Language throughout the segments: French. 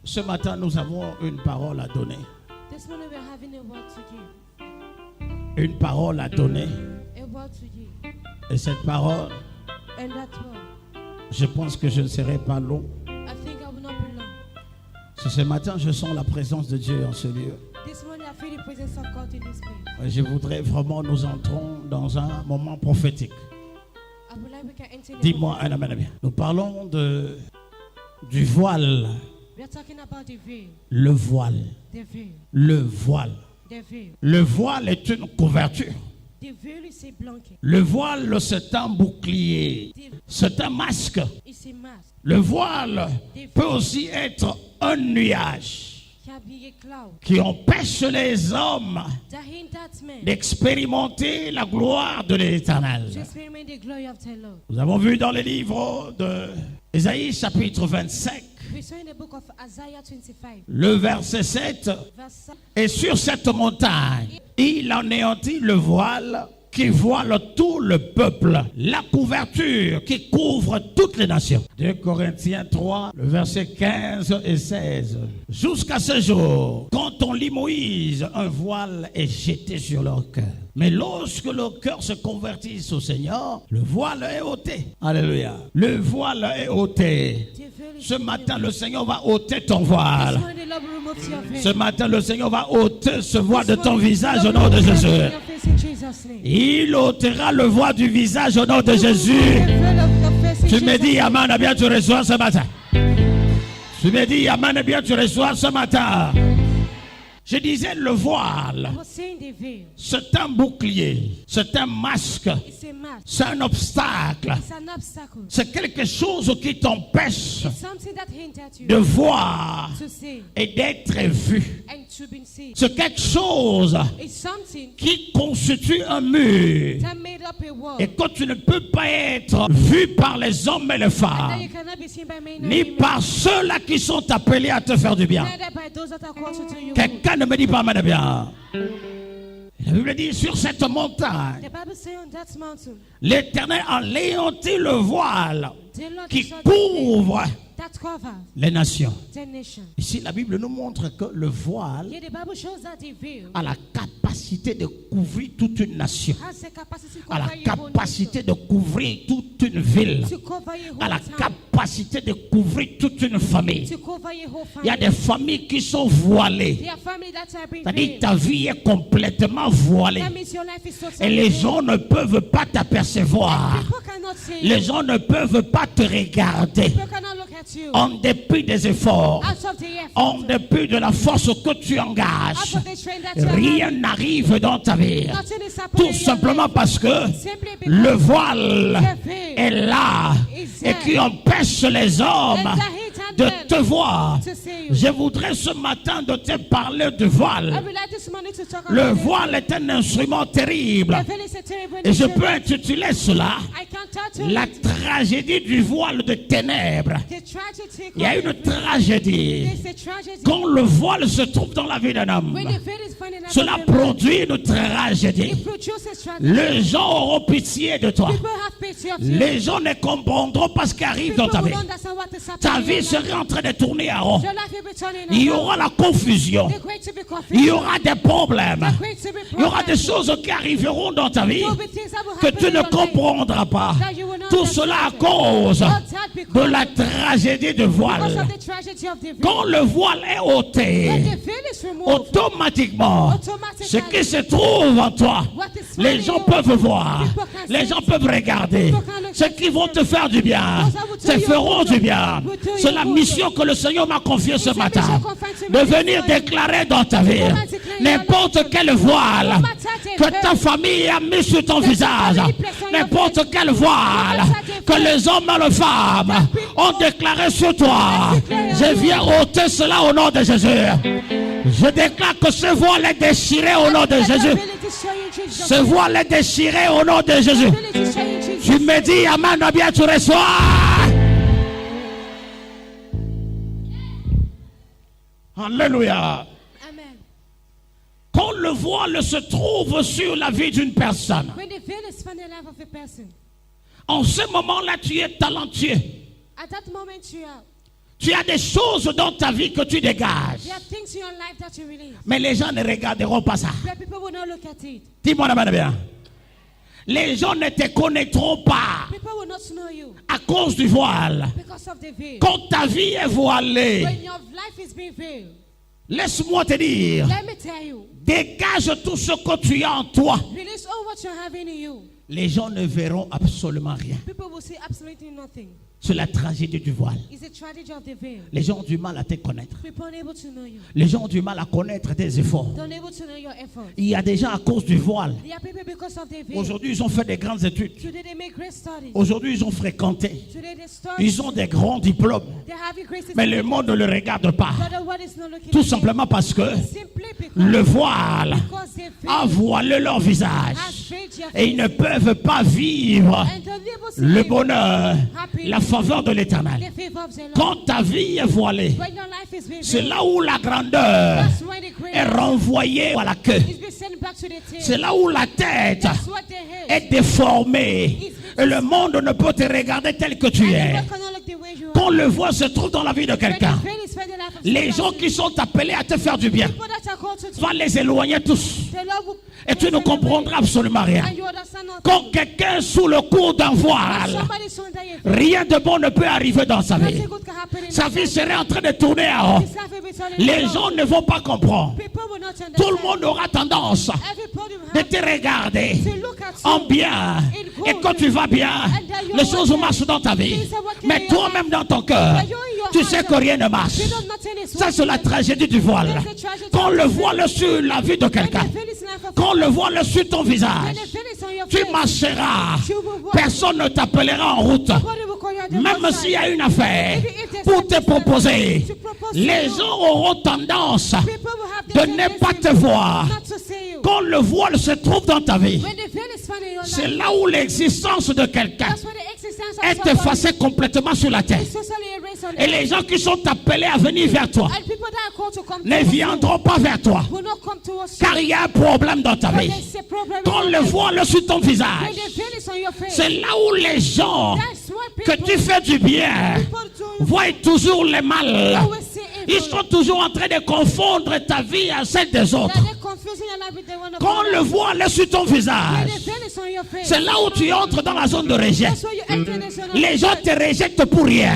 Ce matin, nous avons une parole à donner. This morning we're having a word to give. Une parole à donner. A word to give. Et cette parole, And that word, je pense que je ne serai pas long. I think I will not be long. Ce matin, je sens la présence de Dieu en ce lieu. This morning I feel the presence of God in this place. Je voudrais vraiment, nous entrons dans un moment prophétique. I would like we can enter in a Dis-moi un amen. Nous parlons du voile. We are talking about the veil. Le voile. The veil. Le voile. The veil. Le voile est une couverture. The veil is a blanket. Le voile, c'est un bouclier. C'est un masque. It's a mask. Le voile peut aussi être un nuage Can be a cloud. qui empêche les hommes That hinders men d'expérimenter la gloire de l'Éternel. to experiment the glory of the Lord. Nous avons vu dans les livres de Ésaïe chapitre 25, We saw in the book of Isaiah 25, le verset 7, verse 7. et sur cette montagne, il anéantit le voile qui voile tout le peuple, la couverture qui couvre toutes les nations. 2 Corinthiens 3, le verset 15 et 16. Jusqu'à ce jour, quand on lit Moïse, un voile est jeté sur leur cœur. Mais lorsque leur cœur se convertisse au Seigneur, le voile est ôté. Alléluia. Le voile est ôté. Ce matin, le Seigneur va ôter ton voile. This morning the Lord will remove your veil. Ce matin, le Seigneur va ôter ce voile de This ton morning, visage the au Lord nom de will remove Jésus. your face in Jesus' name. Il ôtera le voile du visage au nom de Jésus. The veil of your face in Tu me Jesus' dis name. Amen, bien tu reçois ce matin. Tu me dis Amen, bien tu reçois ce matin. Je disais le voile, I was saying the veil. c'est un bouclier, c'est un masque, It's a mask. c'est un obstacle, It's an obstacle. c'est quelque chose qui t'empêche It's something that hinders you de voir to see et d'être vu. and to be seen. C'est quelque chose It's something qui constitue un mur that made up a world et que tu ne peux pas être vu par les hommes et les that femmes, you cannot be seen by men and ni women, par ceux-là qui sont appelés à te faire du bien. neither by those that are called to do you good. Quelqu'un ne me dit pas Amen bien. La Bible dit sur cette montagne, The Bible says on that mountain, l'Éternel a anéanti le voile the Lord qui destroyed the veil couvre that covers les nations. the nation. Ici, la Bible nous montre que le voile Here the Bible shows that the veil a la capacité de couvrir toute une nation, has the capacity to a la cover your whole capacité nation, de couvrir toute une ville, to cover your a la whole town, capacité de couvrir toute une famille. to cover your whole Il y a family. des familles qui sont voilées. There are families that are being C'est-à-dire veiled. ta vie est complètement voilée. That means your life is Et totally les veiled. gens ne peuvent pas t'apercevoir. People cannot see Les you. gens ne peuvent pas te regarder. People cannot look at you. En dépit des efforts, Out of the en effort, dépit de la force que tu out engages, of the train that you are rien having, n'arrive dans ta vie. nothing is happening Tout in your simplement life. parce que Simply because le voile the veil est là is et there. qui empêche les hommes And that hinders de them te voir. to see you. Je voudrais ce matin de te parler du I voile. would like this morning to talk Le about voile est un instrument terrible. the veil is a terrible Et je instrument. peux intituler cela I can tell la you tragédie du voile de ténèbres. the tragedy. Il y a une tragédie. There's a tragedy. Quand le voile se trouve dans la vie d'un homme, When the veil is found in a cela man, produit une tragédie. it produces tragedy. Les gens auront pitié de toi. People have pity of you. Les gens ne comprendront pas ce qui arrive dans People ta vie. will understand what is happening Ta in vie your life. serait en train de tourner à rond. Your life will be turning Il y around. aura la confusion. They're going to be confused. Il y aura des problèmes. They're going to be Il y aura des problems. choses qui arriveront dans ta vie There will be things that will que happen tu in ne your life comprendras pas. that you will not Tout cela à understand. cause All that de because la tragédie de because voile. of the tragedy of the veil. Quand le voile est ôté, When the veil is removed, automatiquement, ce qui se trouve en toi, what is found les in gens you, peuvent voir, people can les see gens it. peuvent regarder. People can look Ceux at qui it. vont te faire du bien, Those that will te do you feront good. du bien. Will do C'est you la good. mission que le Seigneur m'a confiée ce It's a matin. mission confined to me De this venir morning. déclarer dans ta vie come and declare in your n'importe life. quel voile No matter the que ta veil famille a mis sur ton that visage, your family place on your n'importe face. quel voile No matter the que veil les hommes et les femmes that people ont déclaré sur toi, declare je on viens ôter cela au nom de Jésus. Je déclare que ce voile est déchiré au nom de Let the Jésus. veil is destroyed in Jesus' Ce name. voile est déchiré au nom de Jésus. The veil is destroyed in Jesus' Tu name. me dis Amen, ou bien tu reçois. Alléluia. Amen. Quand le voile se trouve sur la vie d'une personne, When the veil is found in the life of a person, en ce moment-là, tu es talentueux. at that moment Tu as des choses dans ta vie que tu dégages. There are things in your life that you release. Mais les gens ne regarderont pas ça. But people will not look at it. Dis-moi la bien. Les gens ne te connaîtront pas People will not know you à cause du voile. because of the veil. Quand ta vie est voilée, When your life is being veiled, laisse-moi te dire, let me tell you, dégage tout ce que tu as en toi. release all what you're having in you. Les gens ne verront absolument rien. People will see absolutely nothing. C'est la tragédie du voile. It's a tragedy of the veil. Les gens ont du mal à te connaître. People are unable to know you. Les gens ont du mal à connaître tes efforts. They're unable to know your efforts. Il y a des gens à cause du voile. There are people because of the veil. Aujourd'hui, ils ont fait des grandes études. Today they make great studies. Aujourd'hui, ils ont fréquenté. Today they study. Ils ont des grands diplômes. They're having great Mais le monde ne le regarde pas. But the world is not looking Tout at them. simplement parce que Simply because le voile because the a veil voilé leur visage. has veiled your Et ils ne face. peuvent pas vivre And they're unable to le live bonheur, la faveur de l'éternel. the favor of the Lord. Quand ta vie est voilée, When your life is being c'est veiled, là où la grandeur that's when the est great renvoyée à la queue. is being sent back to the tail. C'est là où la tête That's what the head est déformée. Et le monde ne peut te regarder tel que tu es. cannot look the way you are. Quand le voile se trouve dans la vie de When quelqu'un, the veil is spread the life of les somebody, gens qui sont appelés à te faire du bien, people that are called to va les éloigner tous. the Lord will Et tu ne comprendras absolument rien. and you understand nothing. Quand quelqu'un est sous le coup d'un voile, Somebody is under your veil. rien de bon ne peut arriver dans sa vie. Nothing good can happen in Sa his vie life. serait en train de tourner en haut. His life will be turning Les around. gens ne vont pas comprendre. People will not understand. Tout le monde aura tendance Everybody will de have te regarder to look at you. en bien. Et quand tu vas bien, les choses marchent dans ta vie. Mais toi-même dans ton cœur, tu sais que rien ne marche. You know nothing is Ça, c'est la tragédie du voile. Quand le voile sur la vie de quelqu'un, quand le voile sur ton visage, tu marcheras. Personne ne t'appellera en route. Même s'il y a une affaire pour te proposer, les gens auront tendance de ne pas te voir. Quand le voile se trouve dans ta vie, c'est là où l'existence de quelqu'un est effacée complètement sur la terre. Et les gens qui sont appelés à venir vers toi ne viendront pas vers toi. Car il y a un problème dans ta vie. Quand le voile est sur ton visage, c'est là où les gens que tu fais du bien voient toujours le mal. Ils sont toujours en train de confondre ta vie à celle des autres. Quand le voile est sur ton visage, c'est là où tu entres dans la zone de rejet. Les gens te rejettent pour rien.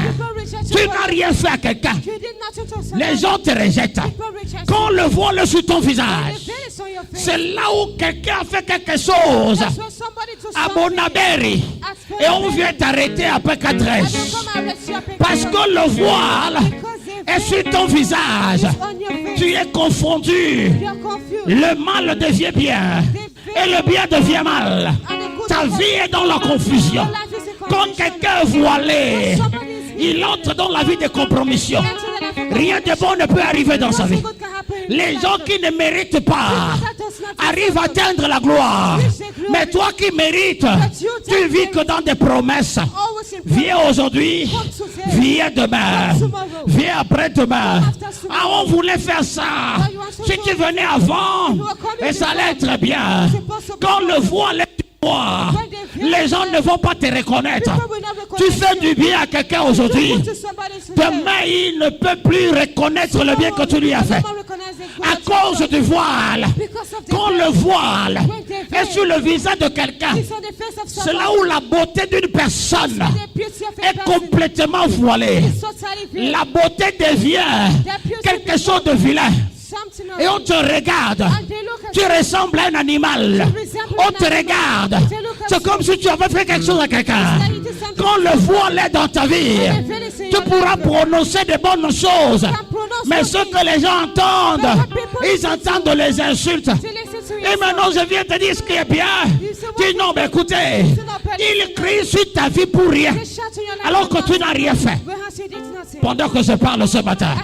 Tu n'as rien fait à quelqu'un. Les gens te rejettent. Quand le voile est sur ton visage, c'est là où quelqu'un a fait quelque chose à Bonaberi et on vient t'arrêter après 4 heures. Parce que le voile est sur ton visage. Tu es confondu. Le mal devient bien et le bien devient mal. Ta vie est dans la confusion. Quand quelqu'un est voilé, il entre dans la vie de compromission. Rien de bon ne peut arriver dans sa vie. Les gens qui ne méritent pas arrivent à atteindre la gloire. Mais toi qui mérites, tu vis que dans des promesses. Viens aujourd'hui, viens demain, viens après-demain. Ah, on voulait faire ça. Si tu venais avant, et ça allait être bien. Quand le voile est toi, les gens ne vont pas te reconnaître. Tu fais du bien à quelqu'un aujourd'hui. Demain, il ne peut plus reconnaître le bien que tu lui as fait. À cause du voile. Quand le voile est sur le visage de quelqu'un, c'est là où la beauté d'une personne est complètement voilée. La beauté devient quelque chose de vilain. Et on te regarde. Tu ressembles à un animal. On te regarde. C'est comme si tu avais fait quelque chose à quelqu'un. Quand le voile est dans ta vie, tu pourras prononcer de bonnes choses. Mais ce que les gens entendent, ils entendent les insultes. Et maintenant je viens te dire ce qui est bien. Dis non, mais écoutez, il crie sur ta vie pour rien. Alors que tu n'as rien fait. Pendant que je parle ce matin,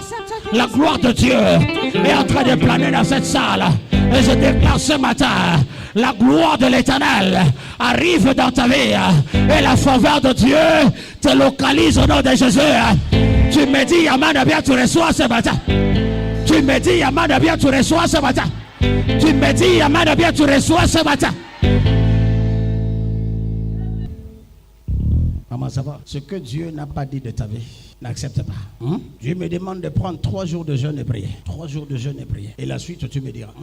la gloire de Dieu est en train de planer dans cette salle. Et je déclare ce matin, la gloire de l'Éternel arrive dans ta vie. Et la faveur de Dieu te localise au nom de Jésus. Tu me dis, Amen, bien tu reçois ce matin. Tu me dis, Amen, bien tu reçois ce matin. Tu me dis, Amen, bien tu reçois ce matin. Maman, ça va? Ce que Dieu n'a pas dit de ta vie, N'accepte pas. Dieu me demande de prendre 3 jours de jeûne et prière. 3 jours de jeûne et prière. Et la suite, tu me diras.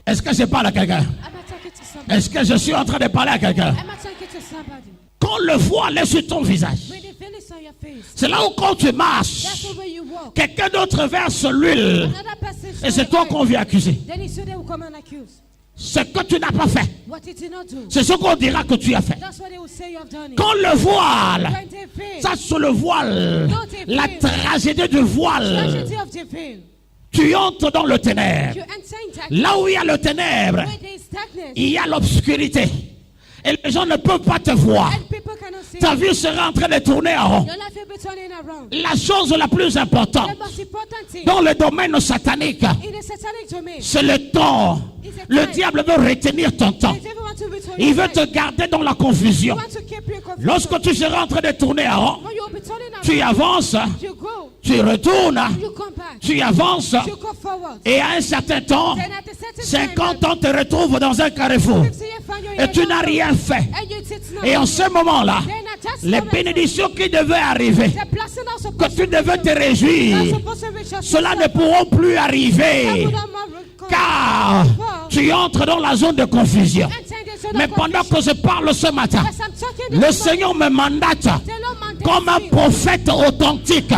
Est-ce que je parle à quelqu'un? Am I talking to somebody? Est-ce que je suis en train de parler à quelqu'un? Am I talking to somebody? Quand le voile est sur ton visage, When the veil is on your face, c'est là où quand tu marches, that's the way you walk. quelqu'un d'autre verse l'huile. Another person Et c'est toi qu'on vient accuser. Then it's you they will come and accuse. Ce que tu n'as pas fait, What did you not do? c'est ce qu'on dira que tu as fait. That's what they will say you have done it. Quand le voile, When they fail, ça sur le voile, la tragédie du voile, tragedy of the veil. tu entres dans le ténèbre. You enter in darkness. Là où il y a le ténèbre, Where there is darkness, il y a l'obscurité. Et les gens ne peuvent pas te voir. and people cannot see Ta you. vie sera en train de tourner en rond. Your life will be turning around. La chose la plus importante The most important thing dans le domaine satanique, in the satanic domain c'est le temps. Le diable veut retenir ton temps. is everyone to return Il your veut life. te garder dans la You confusion. want to keep you confused. Lorsque tu seras en train de tourner en rond, When you will be turning tu around, avances, you go, tu retournes, you come back, tu avances, you go forward. et à un certain temps, Then at a certain 50 ans te retrouvent dans un carrefour. time, you find your Et tu n'as rien fait. and you did not. Et en ce moment-là, Then at that les moment, bénédictions qui devaient arriver, the blessing are que supposed tu to devais te réjouir, cela ne pourront plus arriver. Car tu entres dans la zone de confusion. Mais pendant que je parle ce matin, le Seigneur me mandate comme un prophète authentique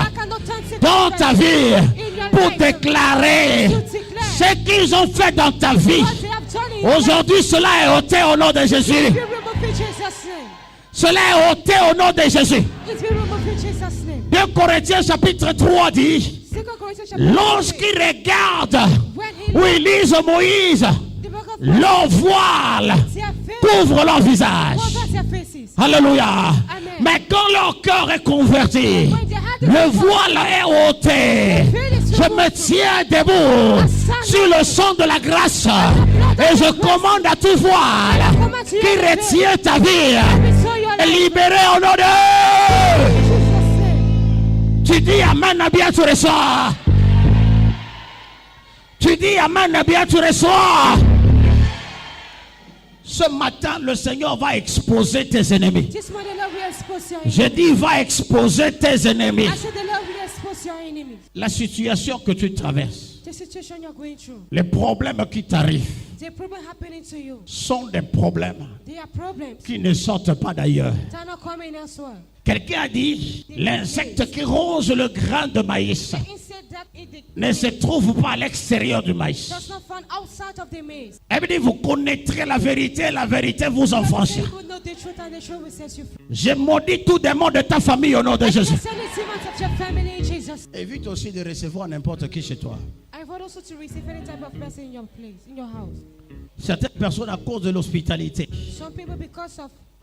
dans ta vie pour déclarer ce qu'ils ont fait dans ta vie. Aujourd'hui, cela est ôté au nom de Jésus. Cela est ôté au nom de Jésus. 2 Corinthiens chapitre 3 dit, lorsqu'ils regardent où ils lisent Moïse, leur voile couvre leur visage. Alléluia. Mais quand leur cœur est converti, le voile est ôté. Je me tiens debout sur le son de la grâce et je commande à tout voile qui retient ta vie et libéré au nom de... Tu dis Amen, bien tu reçois. Tu dis Amen, bien tu reçois. Ce matin, le Seigneur va exposer tes ennemis. Je dis, va exposer tes ennemis. La situation que tu traverses, les problèmes qui t'arrivent, sont des problèmes qui ne sortent pas d'ailleurs. Quelqu'un a dit, l'insecte qui ronge le grain de maïs ne se trouve pas à l'extérieur du maïs. Elle dit, vous connaîtrez la vérité vous affranchira. Je maudis tout démon de ta famille au nom de Jésus. Évite aussi de recevoir n'importe qui chez toi. Certaines personnes à cause de l'hospitalité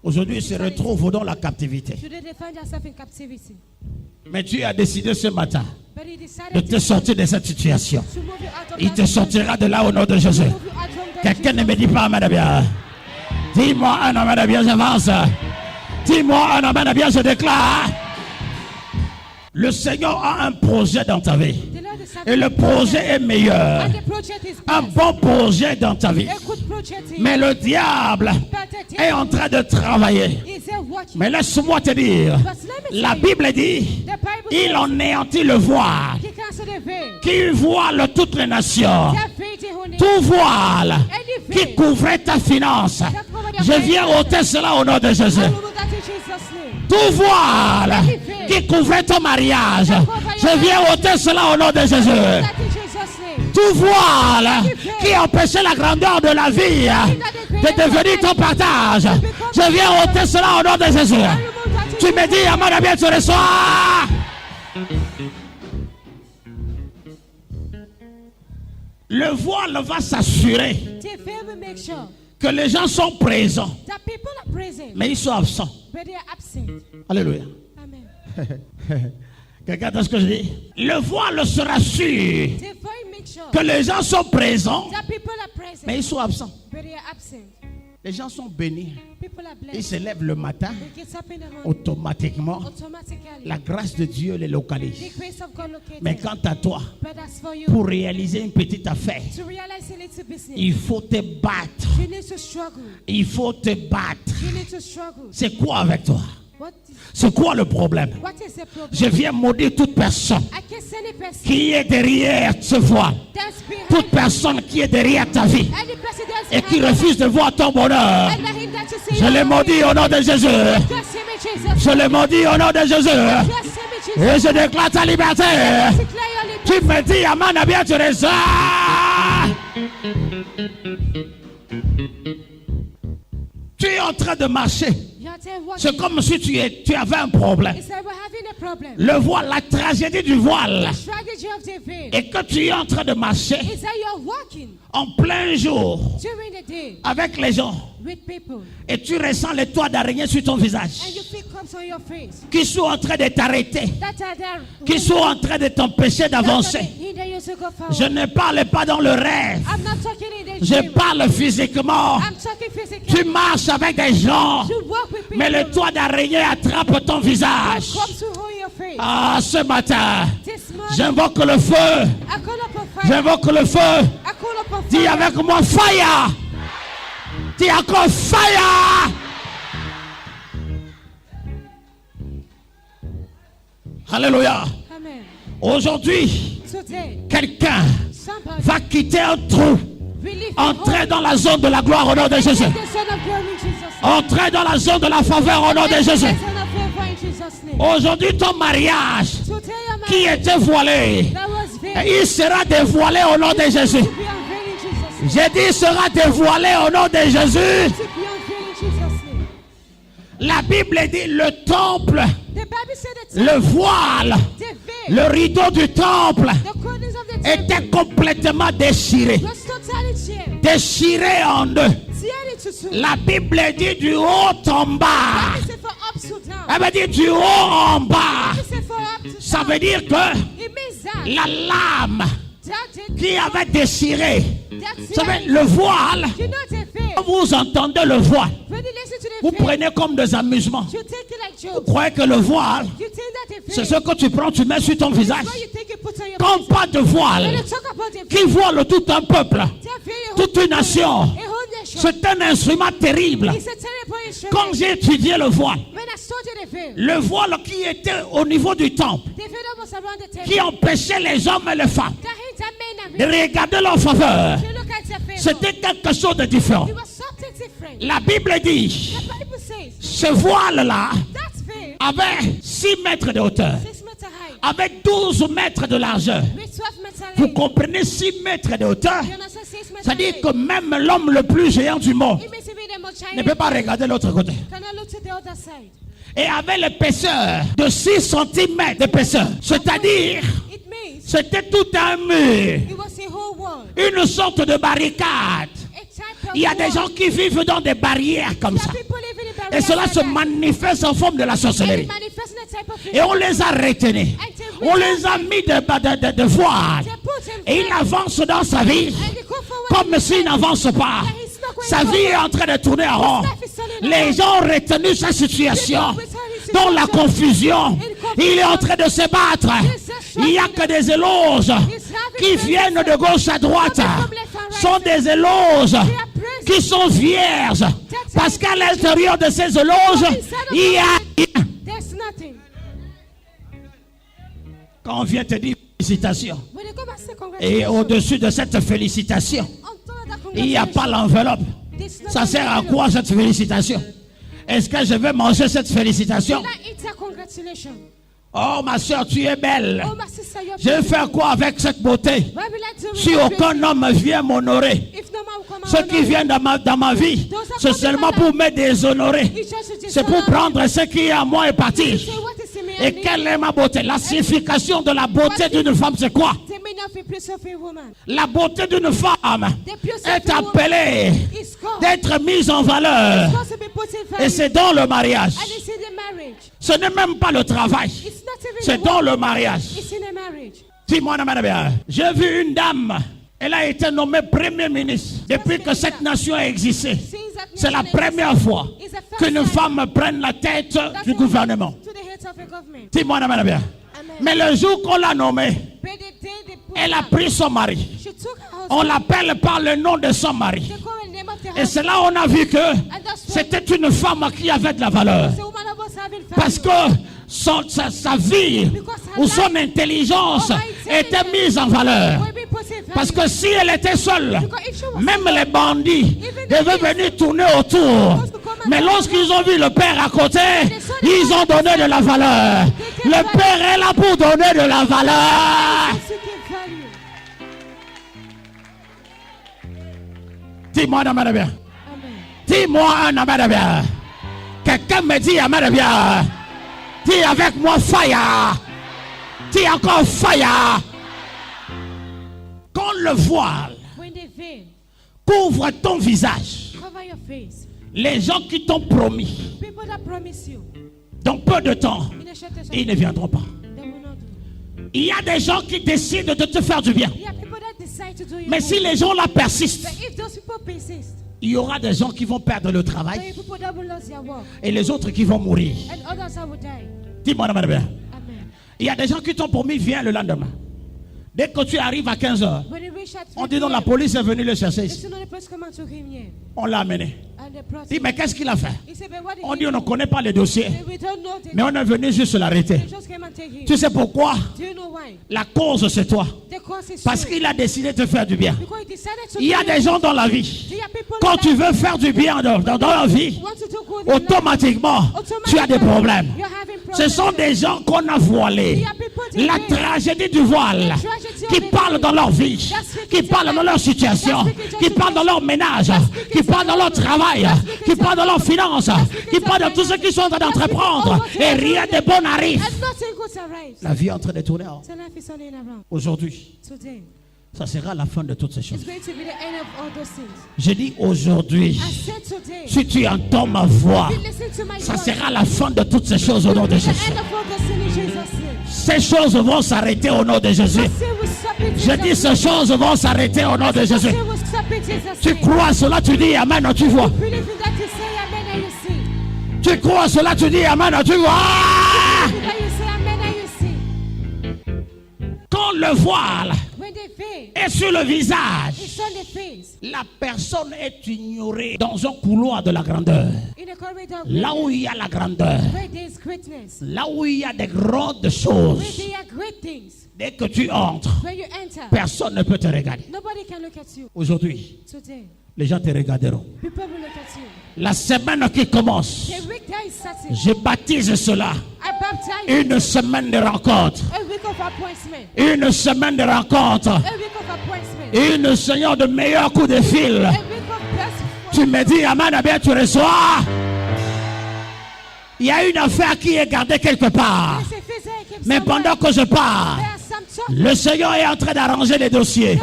aujourd'hui se retrouvent dans la captivité. Mais Dieu a décidé ce matin de te sortir de cette situation. Il te sortira de là au nom de Jésus. Quelqu'un ne me dit pas amen bien. Dis-moi un amen bien, j'avance. Dis-moi un amen bien, je déclare. Le Seigneur a un projet dans ta vie. Et le projet est meilleur. Un bon projet dans ta vie. Mais le diable est en train de travailler. Mais laisse-moi te dire, la Bible dit, il anéantit le voile qui voile toutes les nations. Tout voile qui couvrait ta finance, je viens ôter cela au nom de Jésus. Tout voile qui couvrait ton mariage, je viens ôter cela au nom de Jésus. Tout voile qui empêchait la grandeur de la vie de devenir ton partage, je viens ôter cela au nom de Jésus. Tu me dis, Amen, bien tu reçois. Le voile va s'assurer que les gens sont présents, mais ils sont absents. Alléluia. Quelqu'un entend ce que je dis? Le voile se rassure que les gens sont présents, mais ils sont absents. Les gens sont bénis. Ils se lèvent le matin. Automatiquement, la grâce de Dieu les localise. Mais quant à toi, pour réaliser une petite affaire, il faut te battre. Il faut te battre. C'est quoi avec toi? What is, C'est quoi le problème? what is the problem? Je viens maudire toute personne I can send a person qui est derrière ce voile. that's behind Toute personne qui est derrière ta vie any person that's et qui behind refuse de voir ton bonheur. and let him that you see Je le maudis au nom de Jésus. Bless him in Jesus. Je le maudis au nom de Jésus. Bless him in Jesus. Et je déclare ta liberté. Declare your Tu me dis, Amen, bien tu résous. Tu es en train de marcher. C'est comme si tu avais un problème. It's like we're having a problem. Le voile, la tragédie du voile. Strategy of the veil. Et que tu es en train de marcher It's that you're walking en plein jour during the day avec les gens. with people Et tu ressens les toits d'araignée sur ton visage. and you feel crumbs on your face. Qui sont en train de t'arrêter. That are there. Qui sont en train de t'empêcher d'avancer. Hinder you to go forward. Je ne parle pas dans le rêve. I'm not talking in the Je dream. parle physiquement. I'm talking physically. Tu marches avec des gens. You walk with people. Mais le toit d'araignée attrape ton visage. Crumbs to hold your face. Ah, ce matin, This morning, j'invoque le feu. I call up a fire. J'invoque le feu. I call up a Dis fire. avec moi, fire. Dis encore, fire. Alléluia. Amen. Aujourd'hui, Today, quelqu'un somebody va quitter un trou. believe Entrer dans la zone de la gloire au nom de Jésus. the Son of glory in Jesus' name. Entrer dans la zone de la faveur au nom de The Jésus. Son of favor in Jesus' name. Aujourd'hui, ton mariage Today, your qui marriage était voilé, that was veiled il sera dévoilé au nom de Jésus. to be unveiled in Jesus' name. J'ai dit, il sera dévoilé au nom de Jésus. To be unveiled in Jesus' name. La Bible dit, le temple, The Bible said that le voile, the veil, le rideau du temple the corners of the temple était complètement déchiré. was totally teared. Déchiré en deux. Teared into two. La Bible dit du haut en bas. Bible said for up to down. Elle veut dire du haut en bas. Bible said for up to Ça down. veut dire que It means that la lame that qui avait déchiré, that vous savez, le voile, you know the veil. quand vous entendez le voile, When you listen to the vous veil, prenez comme des amusements. you take it like Vous jokes. croyez que le voile, You think that the c'est veil. ce que tu prends, tu mets sur ton visage. What you think you put on your Quand face. pas de When voile you talk about the qui veil, voile tout un peuple, the veil, a whole toute une nation, a whole nation. c'est un instrument terrible. It's a terrible instrument. Quand j'ai étudié le voile, When I studied the veil, le voile qui était au niveau du temple, the veil that was around the temple, qui empêchait les hommes et les femmes that hindered men and de women regarder leur faveur, to look at the favor. c'était quelque chose de différent. It was something different. La Bible dit, The Bible says ce voile-là that veil, avait 6 mètres de hauteur, 6 meters high, avec 12 mètres de largeur. with 12 meters Vous length. comprenez 6 mètres de hauteur? You understand 6 meters C'est-à-dire high? que même l'homme le plus géant du monde It means to be the most ne giant peut pas regarder l'autre côté. cannot look to the other side. Et avait l'épaisseur de 6 cm d'épaisseur. C'est-à-dire, It means c'était tout un mur, it was a whole world. une sorte de barricade. A type of Il y a des wall. gens qui vivent dans des barrières comme There ça. are people living in Et barriers cela like se that. manifeste en forme de la And it sorcellerie. manifests in a type of Et on les a retenus. On les a mis de voile. They put him Et il down. avance dans sa vie And they go forward. comme s'il n'avance pas. Sa vie est en train de tourner en rond. Les gens ont retenu sa situation dans la confusion. Il est en train de se battre. Il n'y a que des éloges qui viennent de gauche à droite. Ce sont des éloges qui sont vierges. Parce qu'à l'intérieur de ces éloges, il y a... There's nothing. Quand on vient te dire félicitations, When they come and say et congratulations, au-dessus de cette félicitation, on top of that il n'y a pas congratulations, l'enveloppe. there's Ça nothing sert à below. quoi cette félicitation? Est-ce que je vais manger cette félicitation? Can I eat that congratulation? Oh ma soeur, tu es belle. Oh, my sister, you're Je vais faire quoi avec cette beauté? What will I do with Si that aucun beauty? homme vient m'honorer, If no man will come ceux and qui honor viennent dans ma vie, c'est seulement pour me déshonorer. me, it's just to C'est pour dishonor me. prendre ce qui est à moi et partir. Say, what is in me Et and me? quelle est ma beauté? La signification de la beauté d'une femme, c'est quoi? The meaning of a place of a woman. La beauté d'une femme The beauty est of a woman appelée is called. d'être mise en valeur. It's supposed to be put in value. Et c'est dans le mariage. And it's in the marriage. Ce n'est même pas le travail. It's not even C'est the dans work. le mariage. It's in the marriage. Dis-moi, j'ai vu une dame. Elle a été nommée Premier ministre depuis que cette nation a existé. C'est la première fois qu'une femme prenne la tête That's du what gouvernement. to the heads of a government. Dis-moi, Amen. mais le jour qu'on l'a nommée, But the day they put elle a her, pris son mari. she took her husband. On l'appelle par le nom de son mari. They call the name of the Et husband. c'est là on a vu que And that's why c'était une femme qui avait de la valeur. the woman of us having Parce que sa vie ou son intelligence était mise en valeur. Parce que si elle était seule, même les bandits devaient venir tourner autour. Mais lorsqu'ils ont vu le père à côté, ils ont donné de la valeur. Le père est là pour donner de la valeur. Dis-moi un amen de bien. Dis-moi un amen de bien. Quelqu'un me dit amen de bien. Dis avec moi fire. Dis encore fire. Quand le voile couvre ton visage, les gens qui t'ont promis, dans peu de temps, ils ne viendront pas. Il y a des gens qui décident de te faire du bien. Mais si les gens là persistent, il y aura des gens qui vont perdre le travail et les autres qui vont mourir. Dis-moi, bien. Il y a des gens qui t'ont promis, viens le lendemain. Dès que tu arrives à 15h, on dit non, la police est venue le chercher ici. On l'a amené. Dis, mais qu'est-ce qu'il a fait? On dit on ne connaît pas les dossiers, mais on est venu juste l'arrêter. Tu sais pourquoi? La cause c'est toi. Parce qu'il a décidé de te faire du bien. Il y a des gens dans la vie, quand tu veux faire du bien dans la vie, automatiquement tu as des problèmes. Ce sont des gens qu'on a voilés. La tragédie du voile, qui parlent dans leur vie, qui parlent dans leur situation, qui parlent dans leur ménage, qui parlent dans leur travail, qui parlent dans leurs finances, qui parlent de tout ce qu'ils sont en train d'entreprendre, et rien de bon n'arrive. La vie est en train de tourner. Aujourd'hui, ça sera la fin de toutes ces choses. Je dis aujourd'hui, si tu entends ma voix, ça sera la fin de toutes ces choses au nom de Jésus. Ces choses vont s'arrêter au nom de Jésus. Je dis ces choses vont s'arrêter au nom de Jésus. Tu crois cela, tu dis amen, tu vois. Tu crois cela, tu dis amen, tu vois. Quand le voile est sur le visage, la personne est ignorée dans un couloir de la grandeur. Là où il y a la grandeur, là où il y a des grandes choses, dès que tu entres, personne ne peut te regarder. Aujourd'hui, les gens te regarderont. La semaine qui commence, je baptise cela une semaine de rencontre. Une semaine de rencontre. Une seigneur de meilleurs coups de fil. Tu me dis amen, bien tu reçois. Il y a une affaire qui est gardée quelque part. Mais pendant que je parle, le Seigneur est en train d'arranger les dossiers.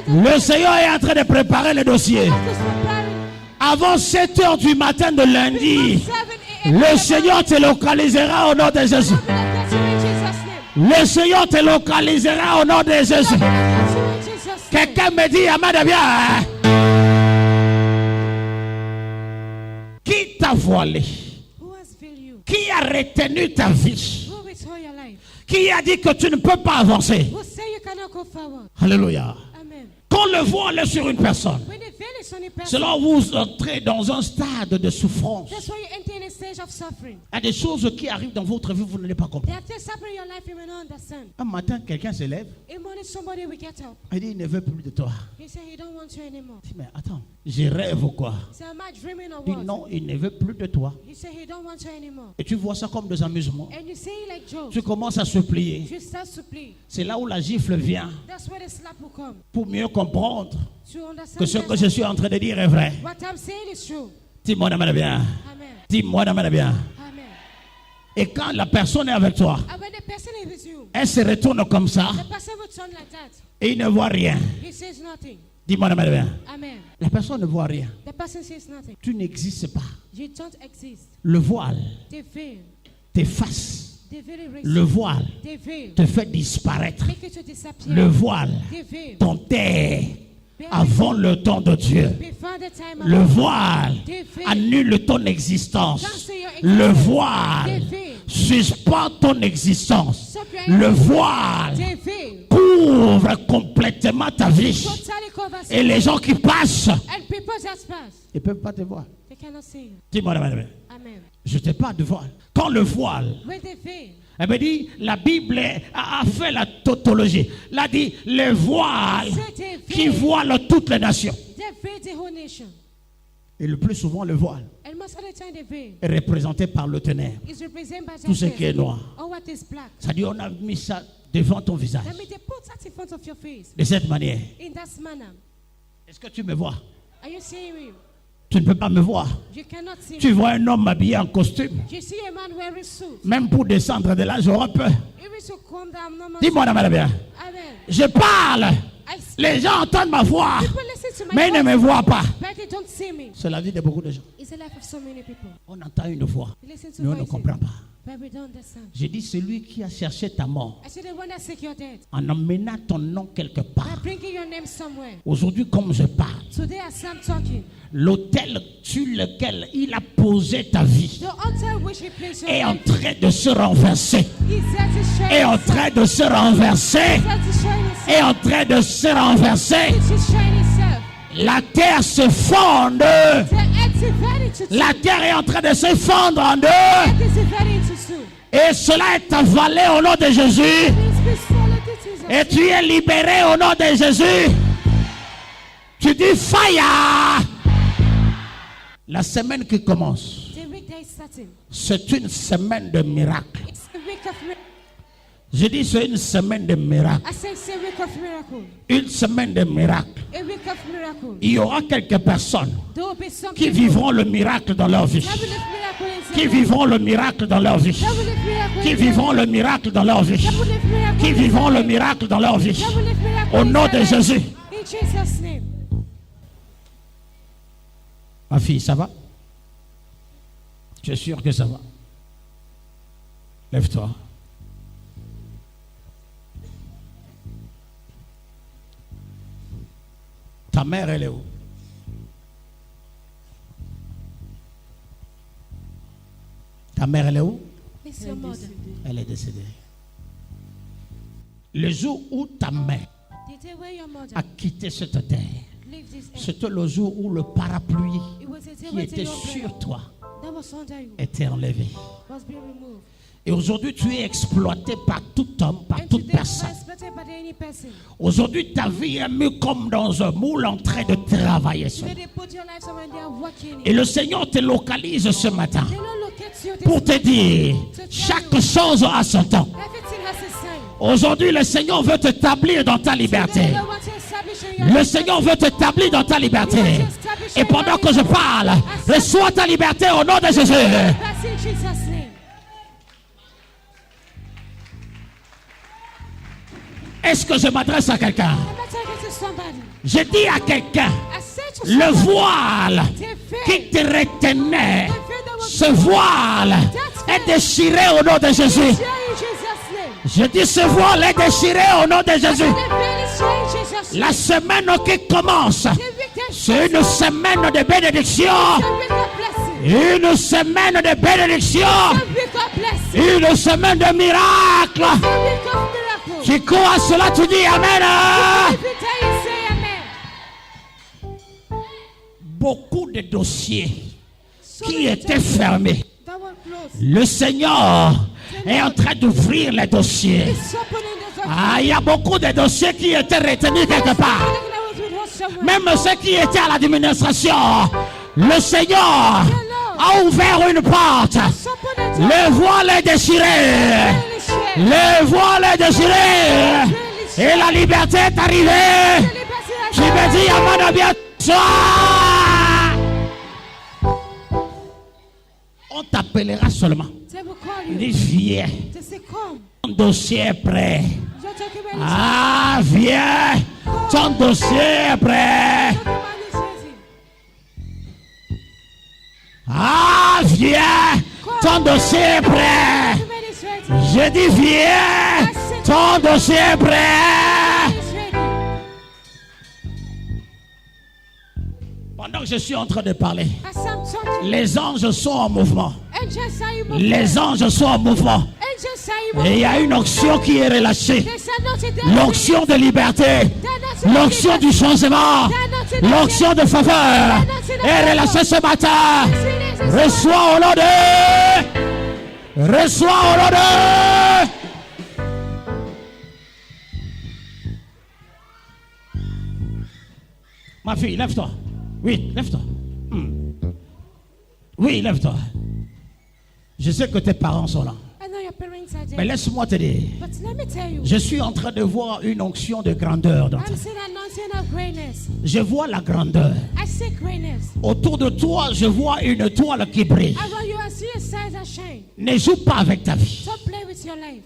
Le Seigneur est en train de préparer les dossiers. Avant 7h du matin de lundi, le Seigneur te localisera au nom de Jésus. Le Seigneur te localisera au nom de Jésus. Quelqu'un me dit amen de bien. Qui t'a voilé? Qui a retenu ta vie? Qui a dit que tu ne peux pas avancer? Alléluia. Quand le voile est sur une personne, c'est là où vous entrez dans un stade de souffrance. Il y a des choses qui arrivent dans votre vie, vous ne les pas comprendre. Un matin, quelqu'un se lève. Il dit, il ne veut plus de toi. Il dit, mais attends, je rêve ou quoi? Il dit, non, il ne veut plus de toi. Et tu vois ça comme des amusements. Tu commences à supplier. C'est là où la gifle vient. Pour mieux comprendre que ce que je suis en train de dire est vrai. Dis-moi d'amen bien. Dis-moi d'amen bien. Et quand la personne est avec toi, elle se retourne comme ça et il ne voit rien. Dis-moi d'amen bien. La personne ne voit rien. Tu n'existes pas. Le voile t'efface. Le voile te fait disparaître. Le voile t'enterre avant le temps de Dieu. Le voile annule ton existence. Le voile suspend ton existence. Le voile couvre complètement ta vie. Et les gens qui passent, ils ne peuvent pas te voir. Dis-moi, je ne t'ai pas de voile. quand le voile, with the veil. elle me dit, la Bible a fait la tautologie. Elle a dit, le voile qui voile toutes les nations. They veil the whole nation. Et le plus souvent, le voile And most of the time the veil est représenté par le ténèbre. is represented by Tout ce qui est noir. or what is black. Ça dit, on a mis ça devant ton visage. That means they put that in front of your face. De cette manière. In that manner. Est-ce que tu me vois? Are you seeing me? Tu ne peux pas me voir. You cannot see Tu me. vois un homme habillé en costume. You see a man wearing suit. Même pour descendre de là, j'aurais peur. Even to come down, no man. Dis-moi, madame, bien. Amen. Je parle. I speak. Les gens entendent ma voix. People listen to my Mais ils ne me voice, voient pas. but they don't see me. C'est la vie de beaucoup de gens. It's the life of so many people. On entend une voix, You listen to mais on ne voices, comprend pas. but we don't understand. J'ai dit, celui qui a cherché ta mort I said the one that seek your death, en emmenant ton nom quelque by part. bringing your name somewhere. Aujourd'hui, comme je parle, Today as I'm talking, l'autel sur lequel il a posé ta vie the altar which he placed your est en life, train de se renverser. he's there to shine Est en himself. train de se renverser. He's there to shine himself. Est en train de se renverser. He should shine himself. La terre se fonde. The earth is divided into two. La terre est en train de se fondre en deux. Earth is divided into two. Et cela est avalé au nom de Jésus. Means be swallowed into the Et tu es libéré au nom de Jésus. Tu dis fire. La semaine qui commence, The week that is starting. c'est une semaine de miracles. It's a week of miracles. Je dis c'est une semaine de miracles. I say it's a week of miracles. Une semaine de miracles. A week of miracles. Il y aura quelques personnes There will be some qui people vivront le miracle dans leur vie. that will live miracle in Qui their life. vivront le miracle dans leur vie. That will live miracle Qui in their vivront le miracle dans leur vie. life. That will live miracle Qui in vivront their le life. miracle dans leur vie. That will live miracle Au in nom their de life. Jésus. In Jesus' name. Ma fille, ça va? Tu es sûr que ça va? Lève-toi. Ta mère, elle est où? Ta mère, elle est où? It's your mother. Elle est décédée. Le jour où ta mère The day where your mother a quitté cette terre, lived this earth, c'était le jour où le parapluie it was a day qui when était your sur brother toi that was under you était enlevé. was being removed. Et aujourd'hui, tu es exploité par tout homme, par And toute today you are personne. exploited by any person. Aujourd'hui, ta vie est mise comme dans un moule en train de travailler sur. Today they put your life somewhere and they are working Et it. le Seigneur te localise ce matin They don't look at you this pour te dire, chaque chose a son temps. everything has a sign. Aujourd'hui, le Seigneur veut t'établir dans ta liberté. Today, they want to establish in your Le life. Seigneur veut t'établir dans ta liberté. Et pendant que je parle, reçois ta liberté au nom de Jésus. That's in Jesus' name. Est-ce que je m'adresse à quelqu'un? I'm not talking to somebody. Je dis à quelqu'un, I said to le somebody, voile qui te retenait, ce voile est déchiré au nom de Jésus. share in Jesus' name. Je dis ce voile est déchiré au nom de Jésus. The veil is share in Jesus' name. La semaine qui commence, The week that c'est une semaine de bénédiction. the week of blessing. Une semaine de bénédiction. The week of blessing. Une semaine de miracle. The week of miracle. Tu crois à cela, tu dis Amen. Every time you say amen. Beaucoup de dossiers So qui many étaient times fermés. that were closed. Le Seigneur est en train d'ouvrir les dossiers. It's opening the door. Ah, il y a beaucoup de dossiers qui étaient retenus quelque part. Même ceux qui étaient à l'administration. Le Seigneur a ouvert une porte. Le voile est déchiré. Le voile est déchiré. Et la liberté est arrivée. Tu me dis Amen, bien soir. On t'appellera seulement. Il dit viens. Ton dossier est prêt. Ah, viens. Ton dossier est prêt. Ah, viens. Ton dossier est prêt. Je dis viens. Ton dossier est prêt. Pendant que je suis en train de parler, les anges sont en mouvement. Les anges sont en mouvement. Et il y a une onction qui est relâchée. L'onction de liberté. L'onction du changement. L'onction de faveur est relâchée ce matin. Reçois au nom de... Reçois au nom de... Ma fille, lève-toi. Oui, lève-toi. Oui, lève-toi. Je sais que tes parents sont là. I know your parents are there. Mais laisse-moi te dire. But let me tell you, Je suis en train de voir une onction de grandeur dans toi. I'm seeing an anointing of greatness. Je vois la grandeur. I see greatness. Autour de toi, je vois une toile qui brille. Around you, I see a size and shine. Ne joue pas avec ta vie. Don't play with your life.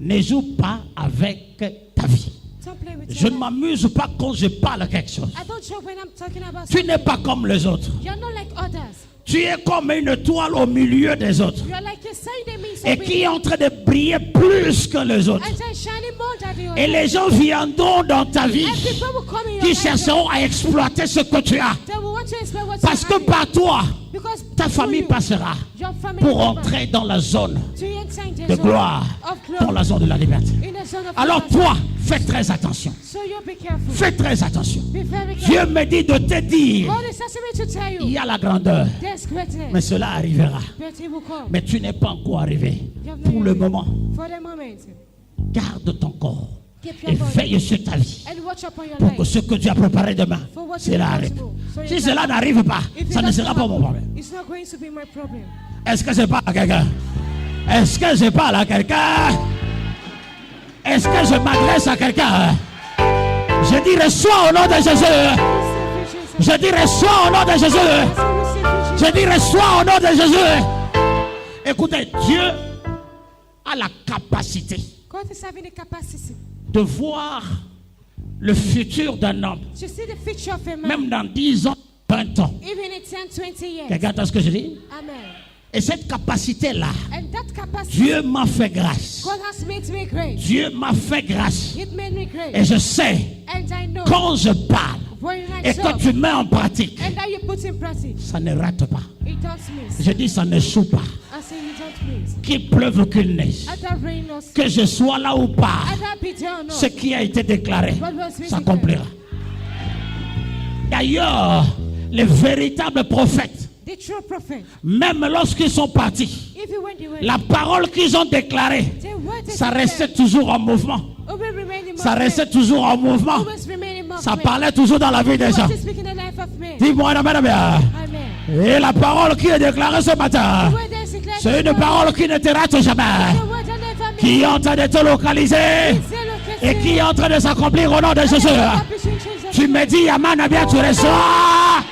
Ne joue pas avec ta vie. Don't play with Je your ne life. m'amuse pas quand je parle quelque chose. I don't joke when I'm talking about Tu n'es something. pas comme les autres. You're not like others. Tu es comme une toile au milieu des autres. You're like a sign that means Et qui est en train de briller plus que les autres. and then shining more than the Et others. les gens viendront dans ta vie And people will come in your qui life. chercheront à exploiter ce que tu as. They will want to explain what Parce you que have. par toi, Because ta through famille you, passera your family pour will entrer dans la zone to enter in the de zone gloire, of dans glory. la zone de la liberté. In the zone of Alors liberty. toi, fais très attention. So you be careful. Fais très attention. Be very Dieu careful. me dit de te dire, God is asking me to tell il y you a la grandeur, there's greatness. mais cela arrivera. But it will come. Mais tu n'es pas encore arrivé. You have Pour not le yet. moment, For the moment. garde ton corps Keep et your body. veille sur ta vie. And watch upon your Pour que life. ce que tu as préparé demain, For what cela you arrive. want to know. So Si you cela can- n'arrive pas, If ça it ne doesn't sera pas mon happen, problème. it's not going to be my problem. Est-ce que je parle à quelqu'un? Est-ce que je parle à quelqu'un? Est-ce que je m'adresse à quelqu'un? Je dis reçois au nom de Jésus. Receive Jesus. Je dis reçois au nom de Jésus. Receive Je dis reçois au nom de Jésus. Écoutez, Dieu a la capacité God is having the capacity de voir le futur d'un homme, to see the future of a man. même dans 10 ans, 20 ans. Even in 10, 20 years. Regarde ce que je dis. Amen. Et cette capacité-là, And that capacity, Dieu m'a fait grâce. God has made me great. Dieu m'a fait grâce. It made me great. Et je sais, And I know quand je parle when I et quand talk tu mets en pratique, and that you put in practice, ça ne rate pas. it don't miss. Je dis, ça ne choue pas. I say you don't miss. Qu'il pleuve ou qu'il neige, Other rain or que je sois là ou pas, other be there or not. ce qui a été déclaré God was visited. s'accomplira. D'ailleurs, les véritables prophètes, The true prophet, même lorsqu'ils sont partis, even when they were la parole qu'ils ont déclarée, they were ça restait toujours en mouvement. always remain in Ça movement. restait toujours en mouvement. Always remain in movement. Ça parlait toujours dans la vie des gens. God is speaking the life of men. Dis-moi, amen, amen. Amen. Et la parole qui est déclarée ce matin, The word that is declared c'est this une morning, parole qui ne te rate jamais, the word that never misses. qui est en train de te localiser It's located. et qui est en train de s'accomplir au nom de Jésus. Happy in Jesus' Tu me dis, amen, bien, tu reçois.